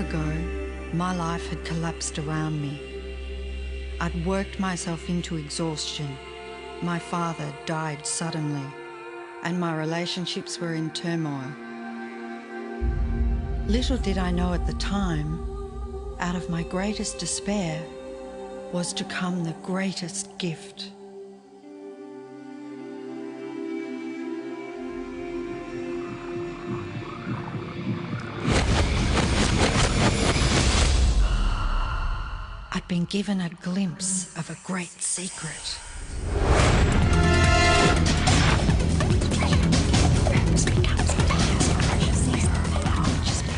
ago, my life had collapsed around me. I'd worked myself into exhaustion. My father died suddenly, and my relationships were in turmoil. Little did I know at the time, out of my greatest despair was to come the greatest gift. I'd been given a glimpse of a great secret.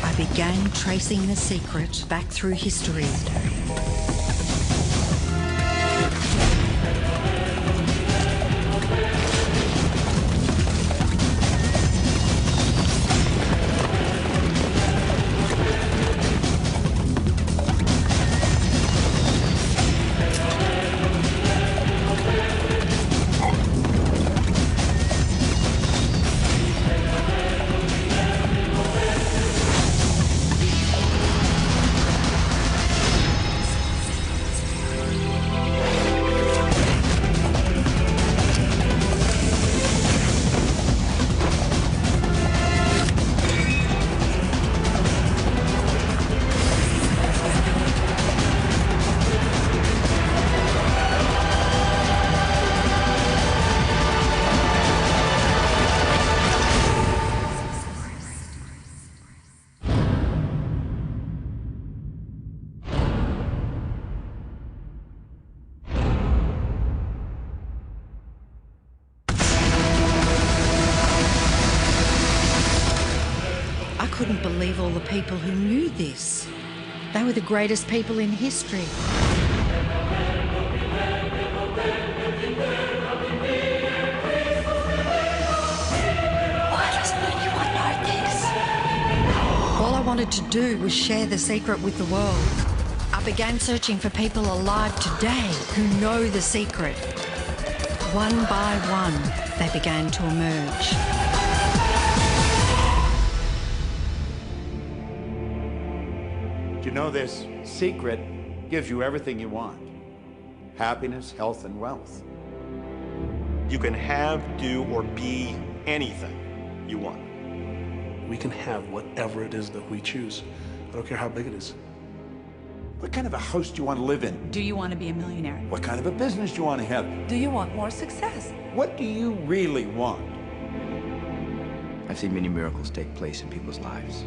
I began tracing the secret back through history. I couldn't believe all the people who knew this. They were the greatest people in history. Why doesn't anyone know this? All I wanted to do was share the secret with the world. I began searching for people alive today who know the secret. One by one, they began to emerge. You know, this secret gives you everything you want. Happiness, health, and wealth. You can have, do, or be anything you want. We can have whatever it is that we choose. I don't care how big it is. What kind of a house do you want to live in? Do you want to be a millionaire? What kind of a business do you want to have? Do you want more success? What do you really want? I've seen many miracles take place in people's lives.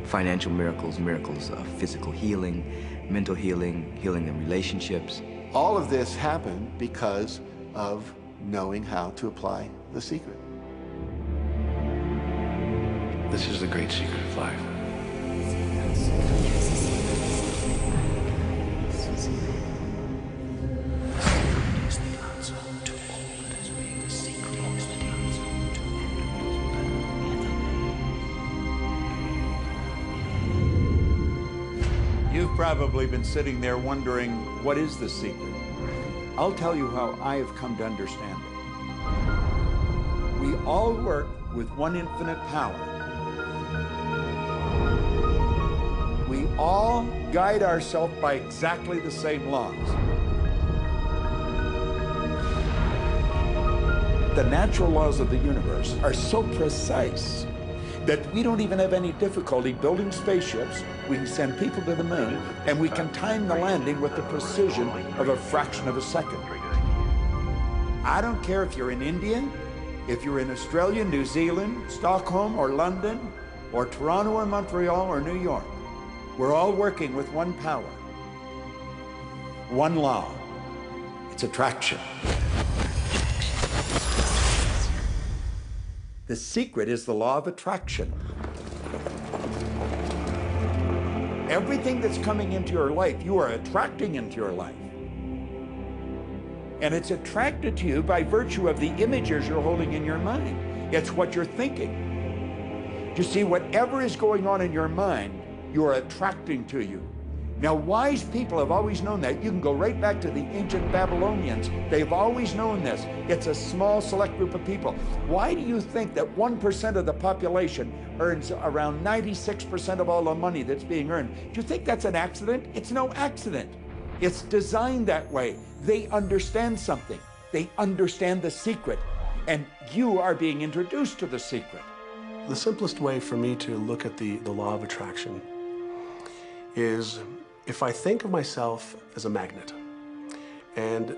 Financial miracles, miracles of physical healing, mental healing, healing in relationships. All of this happened because of knowing how to apply the secret. This is the great secret of life. You've probably been sitting there wondering, what is the secret? I'll tell you how I have come to understand it. We all work with one infinite power. We all guide ourselves by exactly the same laws. The natural laws of the universe are so precise that we don't even have any difficulty building spaceships. We can send people to the moon, and we can time the landing with the precision of a fraction of a second. I don't care if you're in India, if you're in Australia, New Zealand, Stockholm, or London, or Toronto, or Montreal, or New York. We're all working with one power, one law. It's attraction. The secret is the law of attraction. Everything that's coming into your life, you are attracting into your life. And it's attracted to you by virtue of the images you're holding in your mind. It's what you're thinking. You see, whatever is going on in your mind, you are attracting to you. Now, wise people have always known that. You can go right back to the ancient Babylonians. They've always known this. It's a small, select group of people. Why do you think that 1% of the population earns around 96% of all the money that's being earned? Do you think that's an accident? It's no accident. It's designed that way. They understand something. They understand the secret. And you are being introduced to the secret. The simplest way for me to look at the law of attraction is if I think of myself as a magnet, and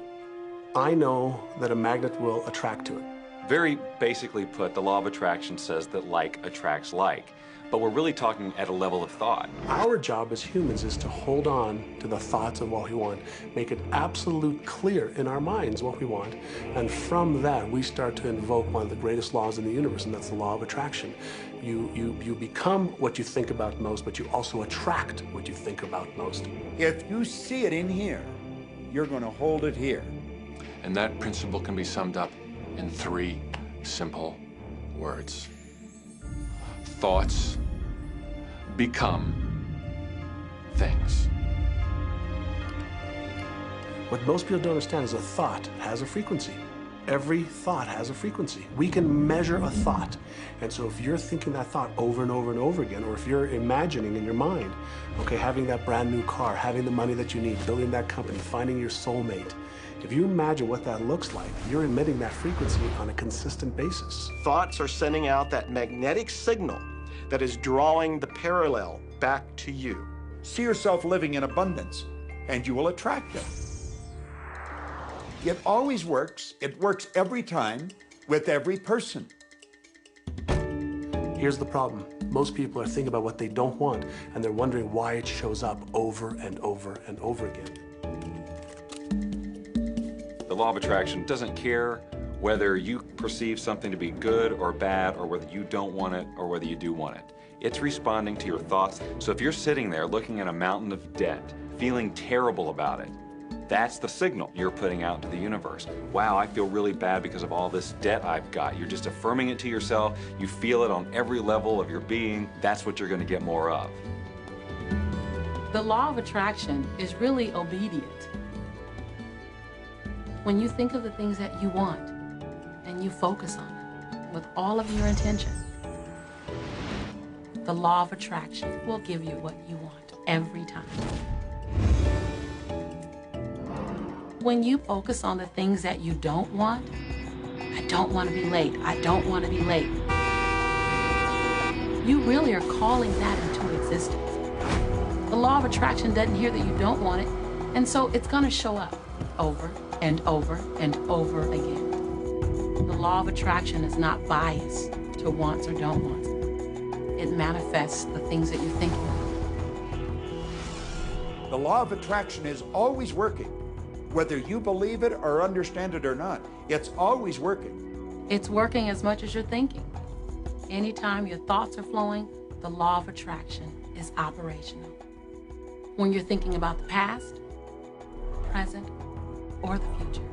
I know that a magnet will attract to it. Very basically put, the law of attraction says that like attracts like, but we're really talking at a level of thought. Our job as humans is to hold on to the thoughts of what we want, make it absolute clear in our minds what we want, and from that we start to invoke one of the greatest laws in the universe, and that's the law of attraction. You become what you think about most, but you also attract what you think about most. If you see it in here, you're going to hold it here. And that principle can be summed up in 3 simple words. Thoughts become things. What most people don't understand is a thought has a frequency. Every thought has a frequency. We can measure a thought. And so if you're thinking that thought over and over and over again, or if you're imagining in your mind, okay, having that brand new car, having the money that you need, building that company, finding your soulmate, if you imagine what that looks like, you're emitting that frequency on a consistent basis. Thoughts are sending out that magnetic signal that is drawing the parallel back to you. See yourself living in abundance, and you will attract it. It always works. It works every time with every person. Here's the problem. Most people are thinking about what they don't want, and they're wondering why it shows up over and over and over again. The law of attraction doesn't care whether you perceive something to be good or bad, or whether you don't want it or whether you do want it. It's responding to your thoughts. So if you're sitting there looking at a mountain of debt, feeling terrible about it, that's the signal you're putting out to the universe. Wow, I feel really bad because of all this debt I've got. You're just affirming it to yourself. You feel it on every level of your being. That's what you're going to get more of. The law of attraction is really obedient. When you think of the things that you want and you focus on them with all of your intention, the law of attraction will give you what you want every time. When you focus on the things that you don't want, I don't want to be late, I don't want to be late, you really are calling that into existence. The law of attraction doesn't hear that you don't want it, and so it's going to show up over and over and over again. The law of attraction is not biased to wants or don't wants. It manifests the things that you're thinking of. The law of attraction is always working. Whether you believe it or understand it or not, it's always working. It's working as much as you're thinking. Anytime your thoughts are flowing, the law of attraction is operational. When you're thinking about the past, present, or the future,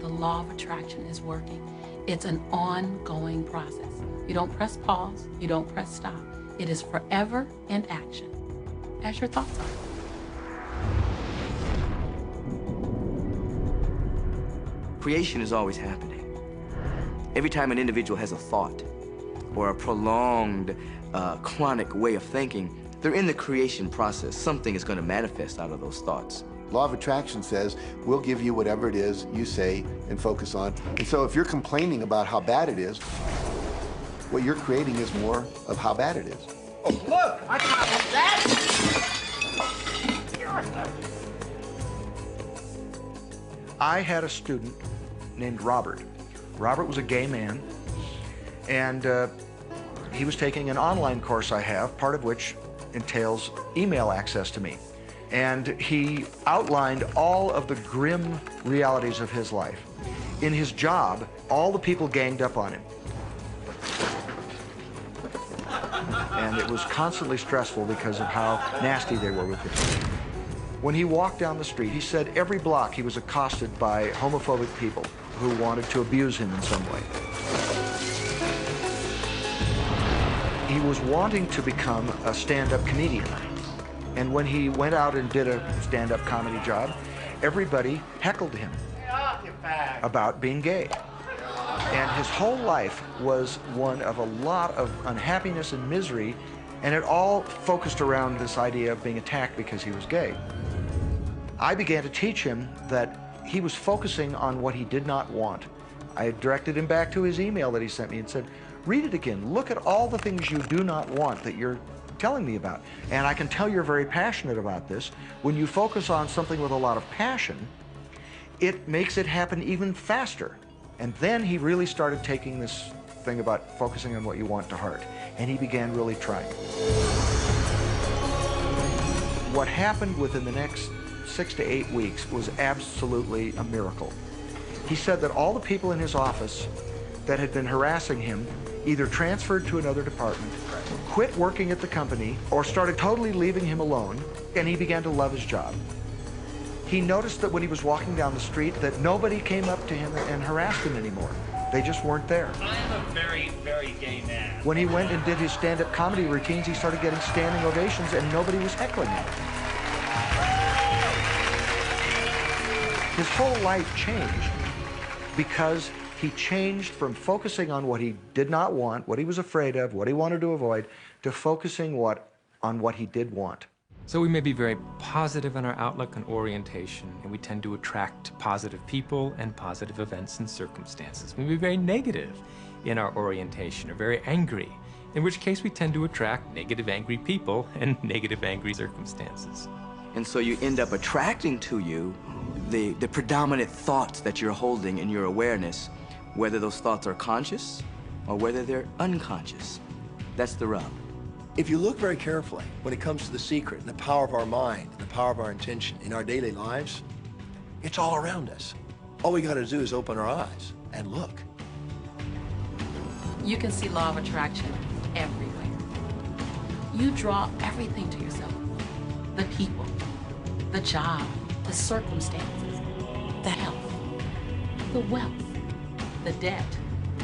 the law of attraction is working. It's an ongoing process. You don't press pause, you don't press stop. It is forever in action, as your thoughts are. Creation is always happening. Every time an individual has a thought or a prolonged, chronic way of thinking, they're in the creation process. Something is going to manifest out of those thoughts. Law of attraction says, we'll give you whatever it is you say and focus on. And so if you're complaining about how bad it is, what you're creating is more of how bad it is. Oh, look, I got that. I had a student named Robert. Robert was a gay man, and he was taking an online course I have, part of which entails email access to me. And he outlined all of the grim realities of his life. In his job, all the people ganged up on him. And it was constantly stressful because of how nasty they were with him. When he walked down the street, he said every block he was accosted by homophobic people who wanted to abuse him in some way. He was wanting to become a stand-up comedian, And when he went out and did a stand-up comedy job, everybody heckled him about being gay. And his whole life was one of a lot of unhappiness and misery, and it all focused around this idea of being attacked because he was gay. I began to teach him that he was focusing on what he did not want. I directed him back to his email that he sent me and said, read it again. Look at all the things you do not want that you're telling me about. And I can tell you're very passionate about this. When you focus on something with a lot of passion, it makes it happen even faster. And then he really started taking this thing about focusing on what you want to heart. And he began really trying. What happened within the next 6 to 8 weeks was absolutely a miracle. He said that all the people in his office that had been harassing him either transferred to another department, quit working at the company, or started totally leaving him alone, and he began to love his job. He noticed that when he was walking down the street that nobody came up to him and harassed him anymore. They just weren't there. I am a very, very gay man. When he went and did his stand-up comedy routines, he started getting standing ovations and nobody was heckling him. His whole life changed because he changed from focusing on what he did not want, what he was afraid of, what he wanted to avoid, to focusing on what he did want. So we may be very positive in our outlook and orientation, and we tend to attract positive people and positive events and circumstances. We may be very negative in our orientation or very angry, in which case we tend to attract negative, angry people and negative, angry circumstances. And so you end up attracting to you the predominant thoughts that you're holding in your awareness, whether those thoughts are conscious or whether they're unconscious. That's the rub. If you look very carefully, when it comes to the secret and the power of our mind, and the power of our intention in our daily lives, it's all around us. All we got to do is open our eyes and look. You can see law of attraction everywhere. You draw everything to yourself. The people, the job, the circumstances, the health, the wealth, the debt,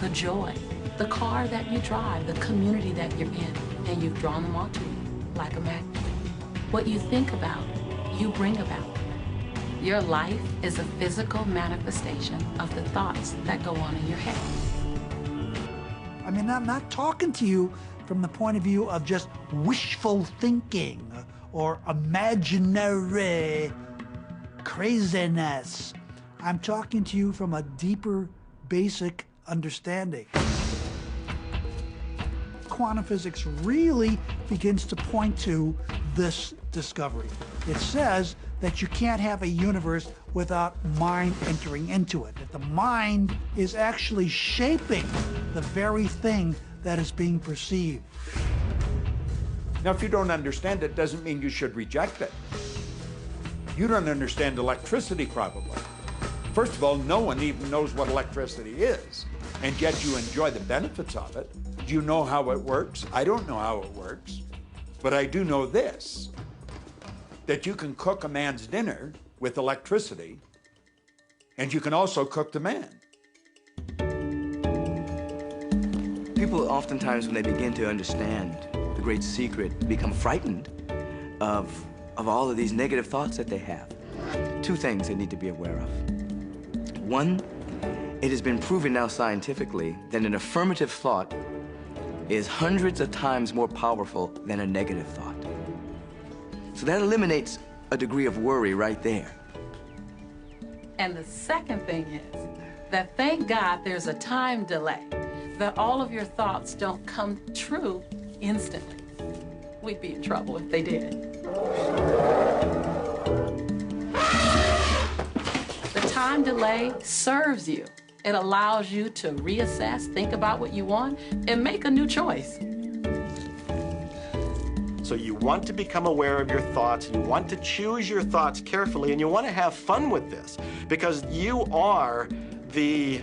the joy, the car that you drive, the community that you're in, and you've drawn them onto you like a magnet. What you think about, you bring about. Your life is a physical manifestation of the thoughts that go on in your head. I mean, I'm not talking to you from the point of view of just wishful thinking or imaginary craziness. I'm talking to you from a deeper, basic understanding. Quantum physics really begins to point to this discovery. It says that you can't have a universe without mind entering into it, that the mind is actually shaping the very thing that is being perceived. Now, if you don't understand it, doesn't mean you should reject it. You don't understand electricity, probably. First of all, no one even knows what electricity is, and yet you enjoy the benefits of it. Do you know how it works? I don't know how it works, but I do know this, that you can cook a man's dinner with electricity, and you can also cook the man. People oftentimes, when they begin to understand the great secret, become frightened of all of these negative thoughts that they have. Two things they need to be aware of. One, it has been proven now scientifically that an affirmative thought is hundreds of times more powerful than a negative thought. So that eliminates a degree of worry right there. And the second thing is that thank God there's a time delay, that all of your thoughts don't come true instantly. We'd be in trouble if they did. The time delay serves you. It allows you to reassess, think about what you want, and make a new choice. So you want to become aware of your thoughts, you want to choose your thoughts carefully, and you want to have fun with this because you are the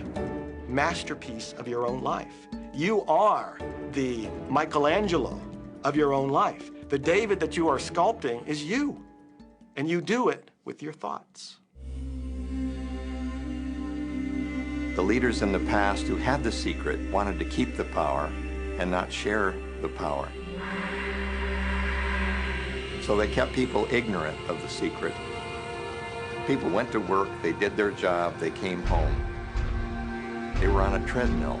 masterpiece of your own life. You are the Michelangelo of your own life. The David that you are sculpting is you, and you do it with your thoughts. The leaders in the past who had the secret wanted to keep the power and not share the power. So they kept people ignorant of the secret. People went to work, they did their job, they came home. They were on a treadmill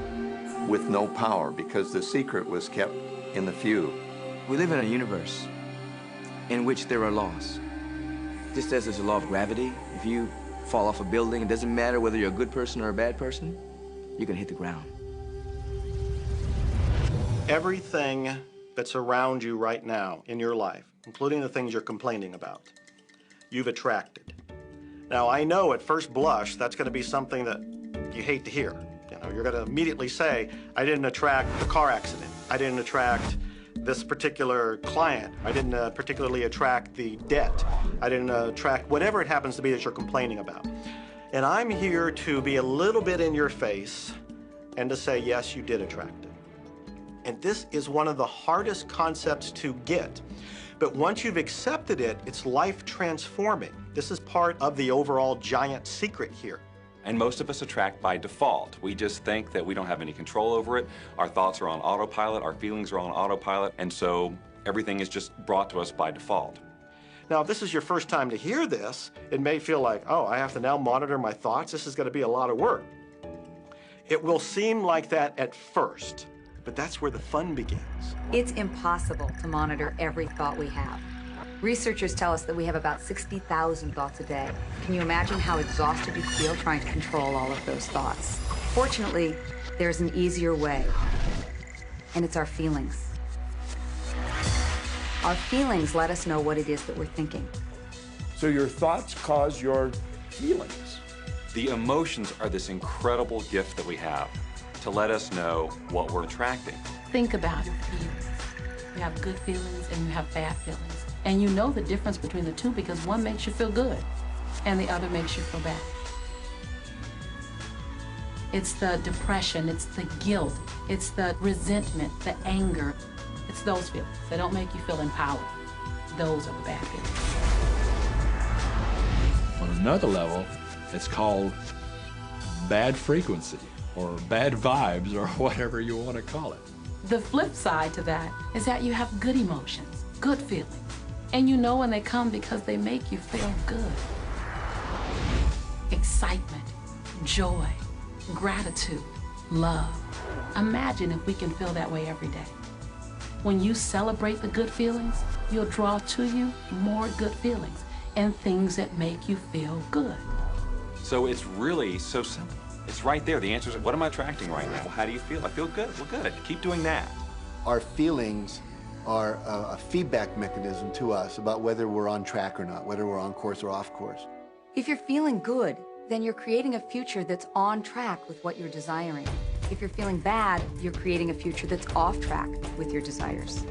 with no power because the secret was kept in the few. We live in a universe in which there are laws. Just as there's a law of gravity, if you fall off a building, it doesn't matter whether you're a good person or a bad person, you're gonna hit the ground. Everything that's around you right now in your life, including the things you're complaining about, you've attracted. Now, I know at first blush, that's gonna be something that you hate to hear. You know, you're gonna immediately say, I didn't attract the car accident. I didn't attract this particular client. I didn't particularly attract the debt. I didn't attract whatever it happens to be that you're complaining about. And I'm here to be a little bit in your face and to say, yes, you did attract it. And this is one of the hardest concepts to get. But once you've accepted it, it's life transforming. This is part of the overall giant secret here. And most of us attract by default. We just think that we don't have any control over it. Our thoughts are on autopilot, our feelings are on autopilot, and so everything is just brought to us by default. Now, if this is your first time to hear this, it may feel like, oh, I have to now monitor my thoughts. This is going to be a lot of work. It will seem like that at first, but that's where the fun begins. It's impossible to monitor every thought we have. Researchers tell us that we have about 60,000 thoughts a day. Can you imagine how exhausted you feel trying to control all of those thoughts? Fortunately, there's an easier way, and it's our feelings. Our feelings let us know what it is that we're thinking. So your thoughts cause your feelings. The emotions are this incredible gift that we have to let us know what we're attracting. Think about your feelings. You have good feelings and you have bad feelings. And you know the difference between the two because one makes you feel good and the other makes you feel bad. It's the depression, it's the guilt, it's the resentment, the anger. It's those feelings that don't make you feel empowered. Those are the bad feelings. On another level, it's called bad frequency or bad vibes or whatever you want to call it. The flip side to that is that you have good emotions, good feelings. And you know when they come because they make you feel good. Excitement, joy, gratitude, love. Imagine if we can feel that way every day. When you celebrate the good feelings, you'll draw to you more good feelings and things that make you feel good. So it's really so simple. It's right there. The answer is, what am I attracting right now? Well, how do you feel? I feel good. Well, good. Keep doing that. Our feelings are a feedback mechanism to us about whether we're on track or not, whether we're on course or off course. If you're feeling good, then you're creating a future that's on track with what you're desiring. If you're feeling bad, you're creating a future that's off track with your desires.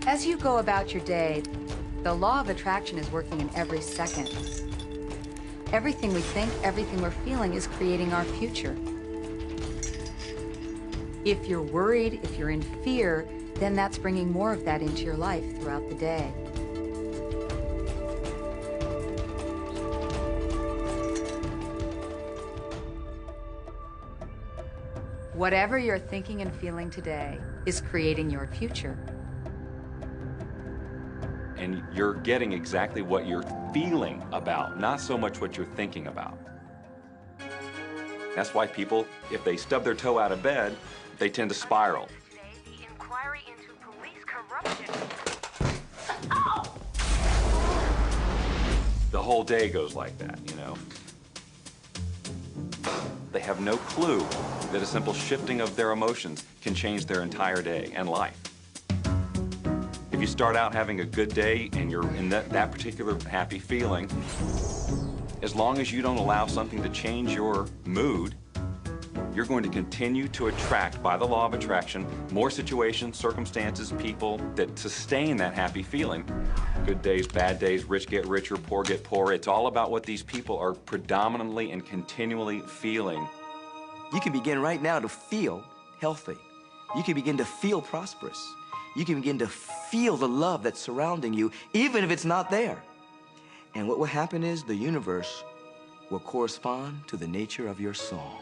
As you go about your day, the law of attraction is working in every second. Everything we think, everything we're feeling is creating our future. If you're worried, if you're in fear, then that's bringing more of that into your life throughout the day. Whatever you're thinking and feeling today is creating your future. And you're getting exactly what you're feeling about, not so much what you're thinking about. That's why people, if they stub their toe out of bed, they tend to spiral. The whole day goes like that, you know. They have no clue that a simple shifting of their emotions can change their entire day and life. If you start out having a good day and you're in that particular happy feeling, as long as you don't allow something to change your mood, you're going to continue to attract, by the law of attraction, more situations, circumstances, people that sustain that happy feeling. Good days, bad days, rich get richer, poor get poorer. It's all about what these people are predominantly and continually feeling. You can begin right now to feel healthy. You can begin to feel prosperous. You can begin to feel the love that's surrounding you, even if it's not there. And what will happen is the universe will correspond to the nature of your song.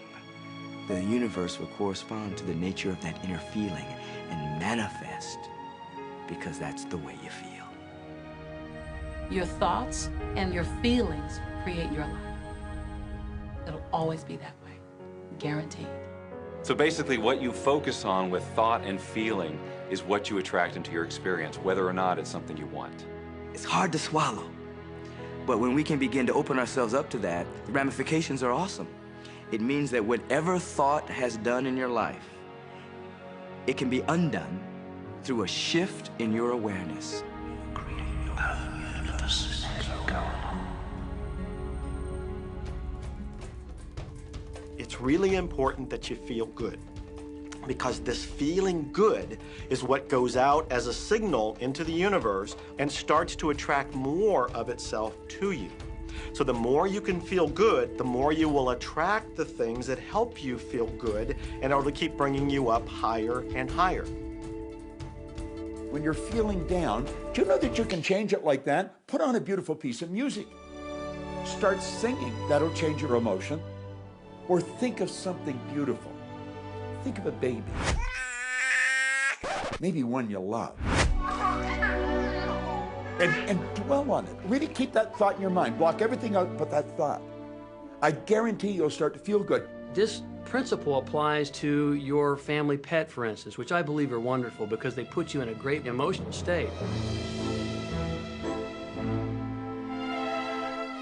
The universe will correspond to the nature of that inner feeling and manifest because that's the way you feel. Your thoughts and your feelings create your life. It'll always be that way, guaranteed. So basically what you focus on with thought and feeling is what you attract into your experience, whether or not it's something you want. It's hard to swallow, but when we can begin to open ourselves up to that, the ramifications are awesome. It means that whatever thought has done in your life, it can be undone through a shift in your awareness. It's really important that you feel good, because this feeling good is what goes out as a signal into the universe and starts to attract more of itself to you. So the more you can feel good, the more you will attract the things that help you feel good, and it'll keep bringing you up higher and higher. When you're feeling down, do you know that you can change it like that? Put on a beautiful piece of music. Start singing. That'll change your emotion. Or think of something beautiful. Think of a baby. Maybe one you love. And dwell on it. Really keep that thought in your mind. Block everything out but that thought. I guarantee you'll start to feel good. This principle applies to your family pet, for instance, which I believe are wonderful because they put you in a great emotional state.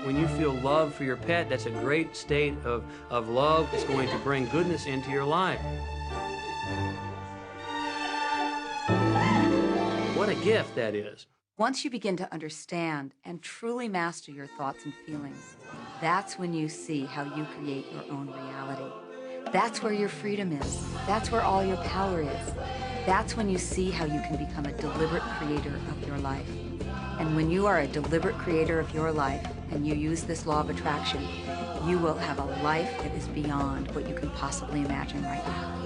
When you feel love for your pet, that's a great state of love. It's going to bring goodness into your life. What a gift that is. Once you begin to understand and truly master your thoughts and feelings, that's when you see how you create your own reality. That's where your freedom is. That's where all your power is. That's when you see how you can become a deliberate creator of your life. And when you are a deliberate creator of your life and you use this law of attraction, you will have a life that is beyond what you can possibly imagine right now.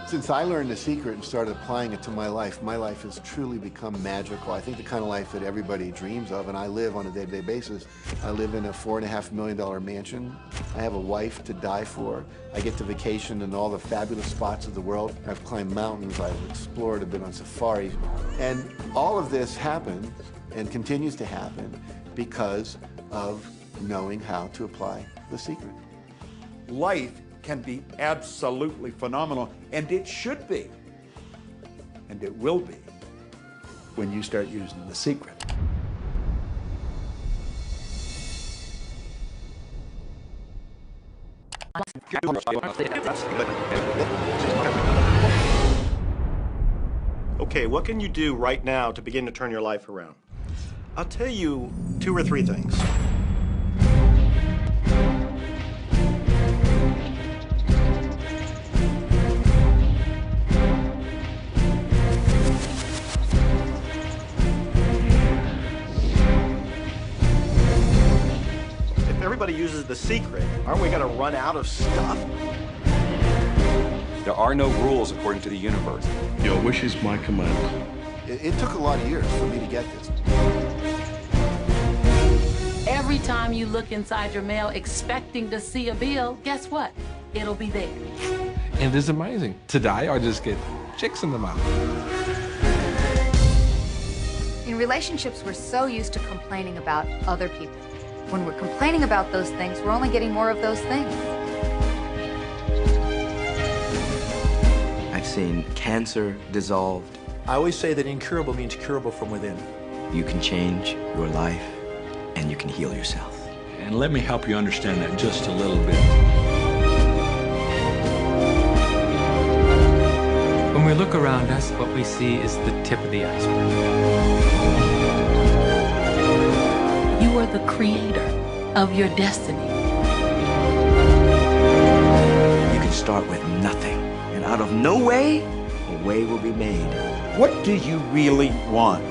Since I learned the secret and started applying it to my life has truly become magical. I think the kind of life that everybody dreams of, and I live on a day-to-day basis. I live in a $4.5 million mansion. I have a wife to die for. I get to vacation in all the fabulous spots of the world. I've climbed mountains, I've explored, I've been on safari. And all of this happened and continues to happen because of knowing how to apply the secret. Life can be absolutely phenomenal, and it should be, and it will be, when you start using the secret. Okay, what can you do right now to begin to turn your life around? I'll tell you 2 or 3 things. If everybody uses the secret, aren't we going to run out of stuff? There are no rules according to the universe. Your wish is my command. It took a lot of years for me to get this. Every time you look inside your mail expecting to see a bill, guess what? It'll be there. And it's amazing. Today, I just get checks in the mail. In relationships, we're so used to complaining about other people. When we're complaining about those things, we're only getting more of those things. I've seen cancer dissolved. I always say that incurable means curable from within. You can change your life, and you can heal yourself. And let me help you understand that just a little bit. When we look around us, what we see is the tip of the iceberg. You are the creator of your destiny. You can start with nothing, and out of no way, a way will be made. What do you really want?